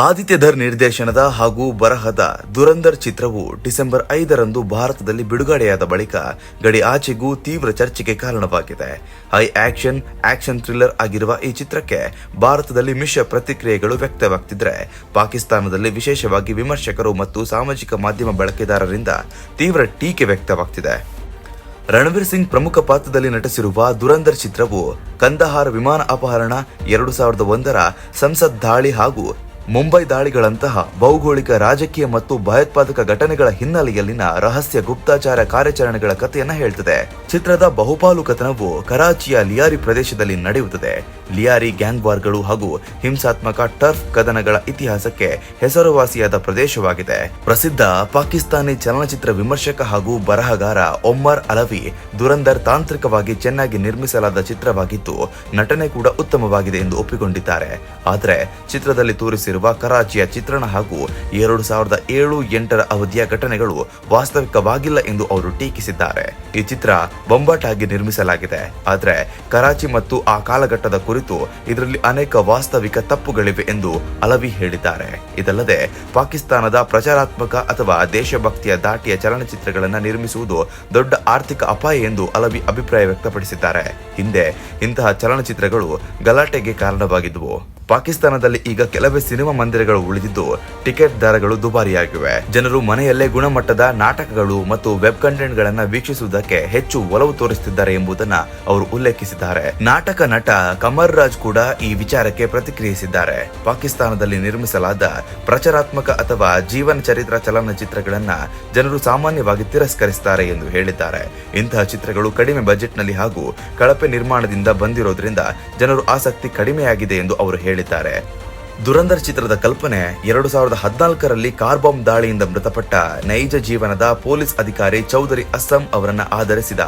ಆದಿತ್ಯಧರ್ ನಿರ್ದೇಶನದ ಹಾಗೂ ಬರಹದ ದುರಂಧರ್ ಚಿತ್ರವು ಡಿಸೆಂಬರ್ 5ರಂದು ಭಾರತದಲ್ಲಿ ಬಿಡುಗಡೆಯಾದ ಬಳಿಕ ಗಡಿ ಆಚೆಗೂ ತೀವ್ರ ಚರ್ಚೆಗೆ ಕಾರಣವಾಗಿದೆ. ಹೈ ಆಕ್ಷನ್ ಥ್ರಿಲ್ಲರ್ ಆಗಿರುವ ಈ ಚಿತ್ರಕ್ಕೆ ಭಾರತದಲ್ಲಿ ಮಿಶ್ರ ಪ್ರತಿಕ್ರಿಯೆಗಳು ವ್ಯಕ್ತವಾಗ್ತಿದ್ರೆ, ಪಾಕಿಸ್ತಾನದಲ್ಲಿ ವಿಶೇಷವಾಗಿ ವಿಮರ್ಶಕರು ಮತ್ತು ಸಾಮಾಜಿಕ ಮಾಧ್ಯಮ ಬಳಕೆದಾರರಿಂದ ತೀವ್ರ ಟೀಕೆ ವ್ಯಕ್ತವಾಗ್ತಿದೆ. ರಣವೀರ್ ಸಿಂಗ್ ಪ್ರಮುಖ ಪಾತ್ರದಲ್ಲಿ ನಟಿಸಿರುವ ದುರಂಧರ್ ಚಿತ್ರವು ಕಂದಹಾರ್ ವಿಮಾನ ಅಪಹರಣ, 2001ರ ಸಂಸತ್ ದಾಳಿ ಹಾಗೂ ಮುಂಬೈ ದಾಳಿಗಳಂತಹ ಭೌಗೋಳಿಕ, ರಾಜಕೀಯ ಮತ್ತು ಭಯೋತ್ಪಾದಕ ಘಟನೆಗಳ ಹಿನ್ನೆಲೆಯಲ್ಲಿನ ರಹಸ್ಯ ಗುಪ್ತಚಾರ ಕಾರ್ಯಾಚರಣೆಗಳ ಕಥೆಯನ್ನ ಹೇಳ್ತದೆ. ಚಿತ್ರದ ಬಹುಪಾಲು ಕಥನವು ಕರಾಚಿಯ ಲಿಯಾರಿ ಪ್ರದೇಶದಲ್ಲಿ ನಡೆಯುತ್ತದೆ. ಲಿಯಾರಿ ಗ್ಯಾಂಗ್ ವಾರ್ಗಳು ಹಾಗೂ ಹಿಂಸಾತ್ಮಕ ಟರ್ಫ್ ಕದನಗಳ ಇತಿಹಾಸಕ್ಕೆ ಹೆಸರುವಾಸಿಯಾದ ಪ್ರದೇಶವಾಗಿದೆ. ಪ್ರಸಿದ್ಧ ಪಾಕಿಸ್ತಾನಿ ಚಲನಚಿತ್ರ ವಿಮರ್ಶಕ ಹಾಗೂ ಬರಹಗಾರ ಒಮ್ಮರ್ ಅಲವಿ ದುರಂಧರ್ ತಾಂತ್ರಿಕವಾಗಿ ಚೆನ್ನಾಗಿ ನಿರ್ಮಿಸಲಾದ ಚಿತ್ರವಾಗಿದ್ದು, ನಟನೆ ಕೂಡ ಉತ್ತಮವಾಗಿದೆ ಎಂದು ಒಪ್ಪಿಕೊಂಡಿದ್ದಾರೆ. ಆದರೆ ಚಿತ್ರದಲ್ಲಿ ತೋರಿಸಿರುವ ಕರಾಚಿಯ ಚಿತ್ರಣ ಹಾಗೂ 2007-8ರ ಅವಧಿಯ ಘಟನೆಗಳು ವಾಸ್ತವಿಕವಾಗಿಲ್ಲ ಎಂದು ಅವರು ಟೀಕಿಸಿದ್ದಾರೆ. ಈ ಚಿತ್ರ ಬೊಂಬಾಟಾಗಿ ನಿರ್ಮಿಸಲಾಗಿದೆ, ಆದರೆ ಕರಾಚಿ ಮತ್ತು ಆ ಕಾಲಘಟ್ಟದ ಕುರಿತು ಇದರಲ್ಲಿ ಅನೇಕ ವಾಸ್ತವಿಕ ತಪ್ಪುಗಳಿವೆ ಎಂದು ಅಲವಿ ಹೇಳಿದ್ದಾರೆ. ಇದಲ್ಲದೆ ಪಾಕಿಸ್ತಾನದ ಪ್ರಚಾರಾತ್ಮಕ ಅಥವಾ ದೇಶಭಕ್ತಿಯ ದಾಟಿಯ ಚಲನಚಿತ್ರಗಳನ್ನು ನಿರ್ಮಿಸುವುದು ದೊಡ್ಡ ಆರ್ಥಿಕ ಅಪಾಯ ಎಂದು ಅಲವಿ ಅಭಿಪ್ರಾಯ ವ್ಯಕ್ತಪಡಿಸಿದ್ದಾರೆ. ಹಿಂದೆ ಇಂತಹ ಚಲನಚಿತ್ರಗಳು ಗಲಾಟೆಗೆ ಕಾರಣವಾಗಿದ್ದವು. ಪಾಕಿಸ್ತಾನದಲ್ಲಿ ಈಗ ಕೆಲವೇ ಸಿನಿಮಾ ಮಂದಿರಗಳು ಉಳಿದಿದ್ದು, ಟಿಕೆಟ್ ದರಗಳು ದುಬಾರಿಯಾಗಿವೆ. ಜನರು ಮನೆಯಲ್ಲೇ ಗುಣಮಟ್ಟದ ನಾಟಕಗಳು ಮತ್ತು ವೆಬ್ ಕಂಟೆಂಟ್ ಗಳನ್ನ ವೀಕ್ಷಿಸುವುದಕ್ಕೆ ಹೆಚ್ಚು ಒಲವು ತೋರಿಸುತ್ತಿದ್ದಾರೆ ಎಂಬುದನ್ನ ಅವರು ಉಲ್ಲೇಖಿಸಿದ್ದಾರೆ. ನಾಟಕ ನಟ ಕಮರ್ ರಾಜ್ ಕೂಡ ಈ ವಿಚಾರಕ್ಕೆ ಪ್ರತಿಕ್ರಿಯಿಸಿದ್ದಾರೆ. ಪಾಕಿಸ್ತಾನದಲ್ಲಿ ನಿರ್ಮಿಸಲಾದ ಪ್ರಚಾರಾತ್ಮಕ ಅಥವಾ ಜೀವನ ಚರಿತ್ರ ಚಲನಚಿತ್ರಗಳನ್ನ ಜನರು ಸಾಮಾನ್ಯವಾಗಿ ತಿರಸ್ಕರಿಸುತ್ತಾರೆ ಎಂದು ಹೇಳಿದ್ದಾರೆ. ಇಂತಹ ಚಿತ್ರಗಳು ಕಡಿಮೆ ಬಜೆಟ್ನಲ್ಲಿ ಹಾಗೂ ಕಳಪೆ ನಿರ್ಮಾಣದಿಂದ ಬಂದಿರೋದ್ರಿಂದ ಜನರು ಆಸಕ್ತಿ ಕಡಿಮೆಯಾಗಿದೆ ಎಂದು ಅವರು ಹೇಳಿದ್ದಾರೆ. ದುರಂಧರ್ ಚಿತ್ರದ ಕಲ್ಪನೆ 2014ರಲ್ಲಿ ಕಾರ್ ಬಾಂಬ್ ದಾಳಿಯಿಂದ ಮೃತಪಟ್ಟ ನೈಜ ಜೀವನದ ಪೊಲೀಸ್ ಅಧಿಕಾರಿ ಚೌಧರಿ ಅಸ್ಲಂ ಅವರನ್ನ ಆಧರಿಸಿದ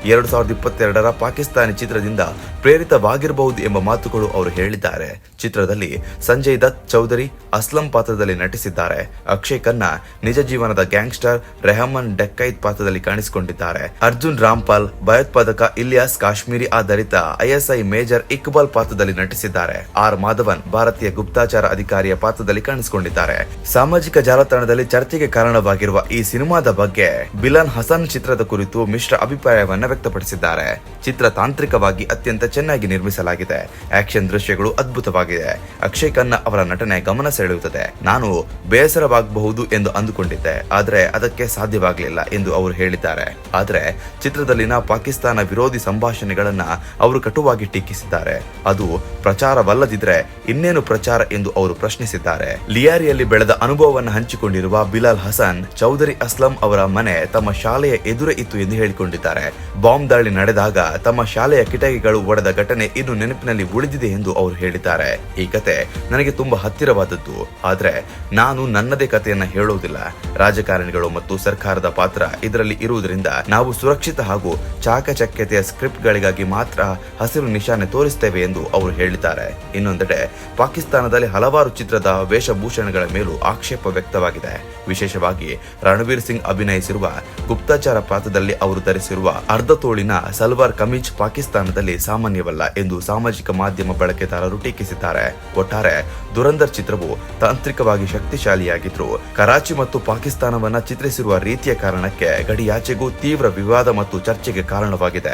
2022ರ ಪಾಕಿಸ್ತಾನಿ ಚಿತ್ರದಿಂದ ಪ್ರೇರಿತವಾಗಿರಬಹುದು ಎಂಬ ಮಾತುಗಳು ಅವರು ಹೇಳಿದ್ದಾರೆ. ಚಿತ್ರದಲ್ಲಿ ಸಂಜಯ್ ದತ್ ಚೌಧರಿ ಅಸ್ಲಂ ಪಾತ್ರದಲ್ಲಿ ನಟಿಸಿದ್ದಾರೆ. ಅಕ್ಷಯ್ ಖನ್ನಾ ನಿಜ ಜೀವನದ ಗ್ಯಾಂಗ್ಸ್ಟರ್ ರೆಹಮಾನ್ ಡಕ್ಕೈತ್ ಪಾತ್ರದಲ್ಲಿ ಕಾಣಿಸಿಕೊಂಡಿದ್ದಾರೆ. ಅರ್ಜುನ್ ರಾಮ್ಪಾಲ್ ಭಯೋತ್ಪಾದಕ ಇಲಿಯಾಸ್ ಕಾಶ್ಮೀರಿ ಆಧಾರಿತ ISI ಮೇಜರ್ ಇಕ್ಬಾಲ್ ಪಾತ್ರದಲ್ಲಿ ನಟಿಸಿದ್ದಾರೆ. ಆರ್ ಮಾಧವನ್ ಭಾರತೀಯ ಗುಪ್ತಚರ ಅಧಿಕಾರಿಯ ಪಾತ್ರದಲ್ಲಿ ಕಾಣಿಸಿಕೊಂಡಿದ್ದಾರೆ. ಸಾಮಾಜಿಕ ಜಾಲತಾಣದಲ್ಲಿ ಚರ್ಚೆಗೆ ಕಾರಣವಾಗಿರುವ ಈ ಸಿನಿಮಾದ ಬಗ್ಗೆ ಬಿಲಾಲ್ ಹಸನ್ ಚಿತ್ರದ ಕುರಿತು ಮಿಶ್ರ ಅಭಿಪ್ರಾಯವನ್ನ ವ್ಯಕ್ತಪಡಿಸಿದ್ದಾರೆ. ಚಿತ್ರ ತಾಂತ್ರಿಕವಾಗಿ ಅತ್ಯಂತ ಚೆನ್ನಾಗಿ ನಿರ್ಮಿಸಲಾಗಿದೆ. ಆಕ್ಷನ್ ದೃಶ್ಯಗಳು ಅದ್ಭುತವಾಗಿದೆ. ಅಕ್ಷಯ್ ಖನ್ನಾ ಅವರ ನಟನೆ ಗಮನ ಸೆಳೆಯುತ್ತದೆ. ನಾನು ಬೇಸರವಾಗಬಹುದು ಎಂದು ಅಂದುಕೊಂಡಿದ್ದೆ, ಆದರೆ ಅದಕ್ಕೆ ಸಾಧ್ಯವಾಗಲಿಲ್ಲ ಎಂದು ಅವರು ಹೇಳಿದ್ದಾರೆ. ಆದರೆ ಚಿತ್ರದಲ್ಲಿನ ಪಾಕಿಸ್ತಾನ ವಿರೋಧಿ ಸಂಭಾಷಣೆಗಳನ್ನ ಅವರು ಕಟುವಾಗಿ ಟೀಕಿಸಿದ್ದಾರೆ. ಅದು ಪ್ರಚಾರವಲ್ಲದಿದ್ರೆ ಇನ್ನೇನು ಪ್ರಚಾರ ಎಂದು ಅವರು ಪ್ರಶ್ನಿಸಿದ್ದಾರೆ. ಲಿಯಾರಿಯಲ್ಲಿ ಬೆಳೆದ ಅನುಭವವನ್ನು ಹಂಚಿಕೊಂಡಿರುವ ಬಿಲಾಲ್ ಹಸನ್ ಚೌಧರಿ ಅಸ್ಲಂ ಅವರ ಮನೆ ತಮ್ಮ ಶಾಲೆಯ ಎದುರೇ ಇತ್ತು ಎಂದು ಹೇಳಿಕೊಂಡಿದ್ದಾರೆ. ಬಾಂಬ್ ದಾಳಿ ನಡೆದಾಗ ತಮ್ಮ ಶಾಲೆಯ ಕಿಟಕಿಗಳು ಒಡೆದ ಘಟನೆ ಇನ್ನು ನೆನಪಿನಲ್ಲಿ ಉಳಿದಿದೆ ಎಂದು ಅವರು ಹೇಳಿದ್ದಾರೆ. ಈ ಕತೆ ನನಗೆ ತುಂಬಾ ಹತ್ತಿರವಾದದ್ದು, ಆದ್ರೆ ನಾನು ನನ್ನದೇ ಕಥೆಯನ್ನ ಹೇಳುವುದಿಲ್ಲ. ರಾಜಕಾರಣಿಗಳು ಮತ್ತು ಸರ್ಕಾರದ ಪಾತ್ರ ಇದರಲ್ಲಿ ಇರುವುದರಿಂದ ನಾವು ಸುರಕ್ಷಿತ ಹಾಗೂ ಚಾಕಚಕ್ಯತೆಯ ಸ್ಕ್ರಿಪ್ಟ್ ಗಳಿಗಾಗಿ ಮಾತ್ರ ಹಸಿರು ನಿಶಾನೆ ತೋರಿಸುತ್ತೇವೆ ಎಂದು ಅವರು ಹೇಳಿದ್ದಾರೆ. ಇನ್ನೊಂದೆಡೆ ಪಾಕಿಸ್ತಾನದಲ್ಲಿ ಹಲವಾರು ಚಿತ್ರದ ವೇಷಭೂಷಣಗಳ ಮೇಲೂ ಆಕ್ಷೇಪ ವ್ಯಕ್ತವಾಗಿದೆ. ವಿಶೇಷವಾಗಿ ರಣವೀರ್ ಸಿಂಗ್ ಅಭಿನಯಿಸಿರುವ ಗುಪ್ತಚಾರ ಪಾತ್ರದಲ್ಲಿ ಅವರು ಧರಿಸಿರುವ ಅರ್ಧ ತೋಳಿನ ಸಲ್ವಾರ್ ಕಮೀಜ್ ಪಾಕಿಸ್ತಾನದಲ್ಲಿ ಸಾಮಾನ್ಯವಲ್ಲ ಎಂದು ಸಾಮಾಜಿಕ ಮಾಧ್ಯಮ ಬಳಕೆದಾರರು ಟೀಕಿಸಿದ್ದಾರೆ. ಒಟ್ಟಾರೆ ದುರಂಧರ್ ಚಿತ್ರವು ತಾಂತ್ರಿಕವಾಗಿ ಶಕ್ತಿಶಾಲಿಯಾಗಿದ್ರು, ಕರಾಚಿ ಮತ್ತು ಪಾಕಿಸ್ತಾನವನ್ನ ಚಿತ್ರಿಸಿರುವ ರೀತಿಯ ಕಾರಣಕ್ಕೆ ಗಡಿಯಾಚೆಗೂ ತೀವ್ರ ವಿವಾದ ಮತ್ತು ಚರ್ಚೆಗೆ ಕಾರಣವಾಗಿದೆ.